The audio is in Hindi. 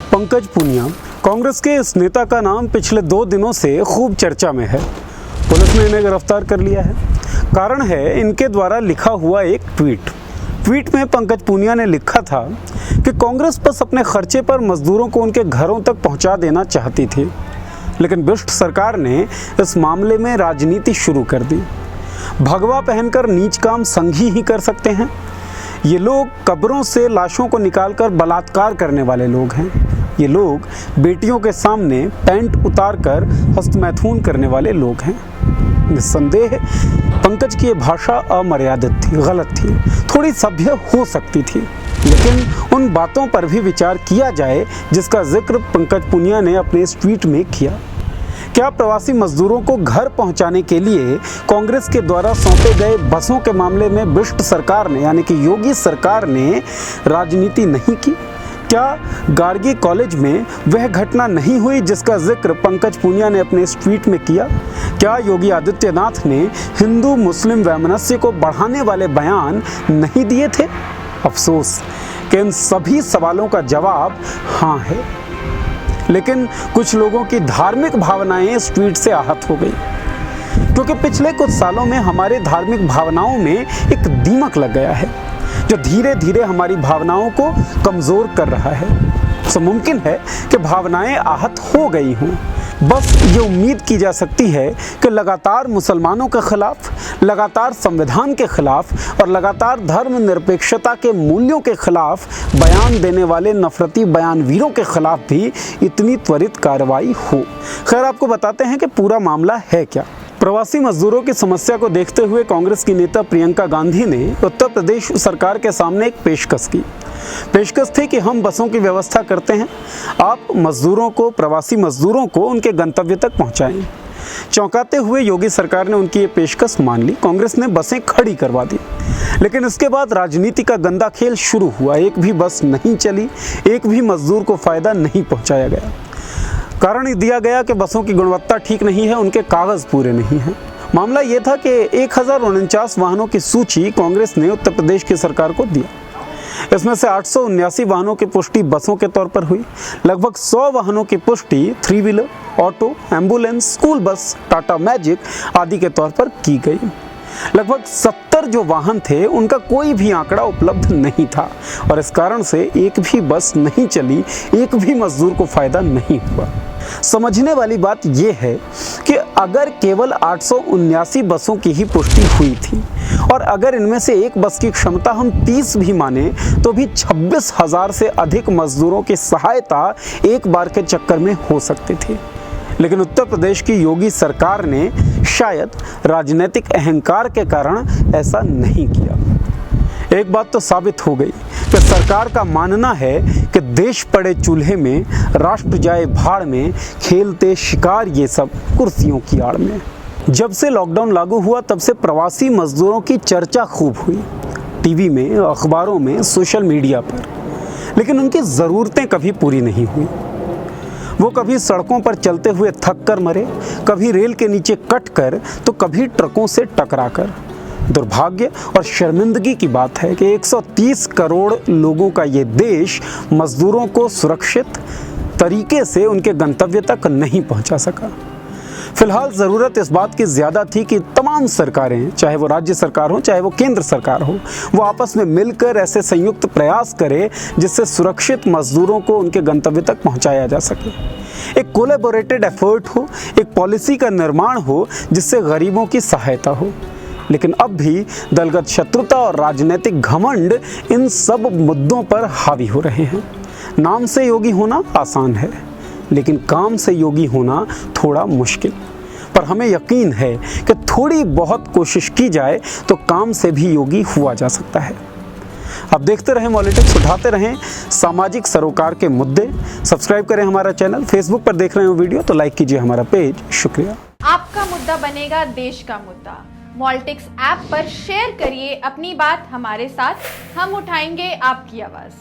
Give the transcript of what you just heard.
पंकज पुनिया, कांग्रेस के इस नेता का नाम पिछले 2 दिनों से खूब चर्चा में है। पुलिस ने इन्हें गिरफ्तार कर लिया है। कारण है इनके द्वारा लिखा हुआ एक ट्वीट में पंकज पुनिया ने लिखा था कि कांग्रेस बस अपने खर्चे पर मजदूरों को उनके घरों तक पहुंचा देना चाहती थी, लेकिन भ्रष्ट सरकार ने इस मामले में राजनीति शुरू कर दी। भगवा पहनकर नीच काम संघी ही कर सकते हैं। ये लोग कब्रों से लाशों को निकालकर बलात्कार करने वाले लोग हैं। ये लोग बेटियों के सामने पैंट उतारकर हस्तमैथुन करने वाले लोग हैं। निस्संदेह पंकज की ये भाषा अमर्यादित थी, गलत थी, थोड़ी सभ्य हो सकती थी, लेकिन उन बातों पर भी विचार किया जाए जिसका जिक्र पंकज पुनिया ने अपने इस ट्वीट में किया। क्या प्रवासी मजदूरों को घर पहुंचाने के लिए कांग्रेस के द्वारा सौंपे गए बसों के मामले में भ्रष्ट सरकार ने यानी कि योगी सरकार ने राजनीति नहीं की? क्या गार्गी कॉलेज में वह घटना नहीं हुई जिसका जिक्र पंकज पुनिया ने अपने इस ट्वीट में किया? क्या योगी आदित्यनाथ ने हिंदू मुस्लिम वैमनस्य को बढ़ाने वाले बयान नहीं दिए थे? अफसोस कि इन सभी सवालों का जवाब हाँ है, लेकिन कुछ लोगों की धार्मिक भावनाएं इस ट्वीट से आहत हो गई, क्योंकि पिछले कुछ सालों में हमारे धार्मिक भावनाओं में एक दीमक लग गया है जो धीरे धीरे हमारी भावनाओं को कमज़ोर कर रहा है। तो मुमकिन है कि भावनाएं आहत हो गई हों। बस ये उम्मीद की जा सकती है कि लगातार मुसलमानों के खिलाफ, लगातार संविधान के खिलाफ और लगातार धर्मनिरपेक्षता के मूल्यों के खिलाफ बयान देने वाले नफरती बयानवीरों के खिलाफ भी इतनी त्वरित कार्रवाई हो। खैर, आपको बताते हैं कि पूरा मामला है क्या। प्रवासी मजदूरों की समस्या को देखते हुए कांग्रेस की नेता प्रियंका गांधी ने उत्तर प्रदेश सरकार के सामने एक पेशकश की। पेशकश थी कि हम बसों की व्यवस्था करते हैं, आप मजदूरों को, प्रवासी मजदूरों को उनके गंतव्य तक पहुंचाएं। चौंकाते हुए योगी सरकार ने उनकी ये पेशकश मान ली। कांग्रेस ने बसें खड़ी करवा दी, लेकिन इसके बाद राजनीति का गंदा खेल शुरू हुआ। एक भी बस नहीं चली, एक भी मजदूर को फायदा नहीं पहुंचाया गया। कारण दिया गया कि बसों की गुणवत्ता ठीक नहीं है, उनके कागज पूरे नहीं हैं। मामला ये था कि 1049 वाहनों की सूची कांग्रेस ने उत्तर प्रदेश की सरकार को दिया। इसमें से 879 वाहनों की पुष्टि बसों के तौर पर हुई। लगभग 100 वाहनों की पुष्टि 3 wheeler, auto, ambulance, school bus, Tata magic आदि के तौर पर की गई। लगभग 70 जो वाहन थे उनका कोई भी आंकड़ा उपलब्ध नहीं था और इस कारण से एक भी बस नहीं चली, एक भी मजदूर को फायदा नहीं हुआ। समझने वाली बात यह है कि अगर केवल 879 बसों की ही पुष्टि हुई थी और अगर इनमें से एक बस की क्षमता हम 30 भी माने तो भी 26,000 से अधिक मजदूरों की सहायता एक बार के चक्कर में हो सकती थी। लेकिन उत्तर प्रदेश की योगी सरकार ने शायद राजनीतिक अहंकार के कारण ऐसा नहीं किया। एक बात तो साबित हो गई कि सरकार का मानना है कि देश पड़े चूल्हे में, राष्ट्र जाए भाड़ में, खेलते शिकार ये सब कुर्सियों की आड़ में। जब से लॉकडाउन लागू हुआ तब से प्रवासी मजदूरों की चर्चा खूब हुई, टीवी में, अखबारों में, सोशल मीडिया पर, लेकिन उनकी ज़रूरतें कभी पूरी नहीं हुई। वो कभी सड़कों पर चलते हुए थक कर मरे, कभी रेल के नीचे कट कर, तो कभी ट्रकों से टकरा कर। दुर्भाग्य और शर्मिंदगी की बात है कि 130 करोड़ लोगों का ये देश मजदूरों को सुरक्षित तरीके से उनके गंतव्य तक नहीं पहुंचा सका। फिलहाल ज़रूरत इस बात की ज़्यादा थी कि तमाम सरकारें, चाहे वो राज्य सरकार हो चाहे वो केंद्र सरकार हो, वो आपस में मिलकर ऐसे संयुक्त प्रयास करें जिससे सुरक्षित मजदूरों को उनके गंतव्य तक पहुंचाया जा सके। एक कोलैबोरेटेड एफर्ट हो, एक पॉलिसी का निर्माण हो जिससे गरीबों की सहायता हो। लेकिन अब भी दलगत शत्रुता और राजनीतिक घमंड इन सब मुद्दों पर हावी हो रहे हैं। नाम से योगी होना आसान है, लेकिन काम से योगी होना थोड़ा मुश्किल। पर हमें यकीन है कि थोड़ी बहुत कोशिश की जाए तो काम से भी योगी हुआ जा सकता है। अब देखते रहें मॉलिटिक्स, उठाते रहें सामाजिक सरोकार के मुद्दे। सब्सक्राइब करें हमारा चैनल। फेसबुक पर देख रहे हो वीडियो तो लाइक कीजिए हमारा पेज। शुक्रिया। आपका मुद्दा बनेगा देश का मुद्दा। मॉलिटिक्स ऐप पर शेयर करिए अपनी बात हमारे साथ, हम उठाएंगे आपकी आवाज़।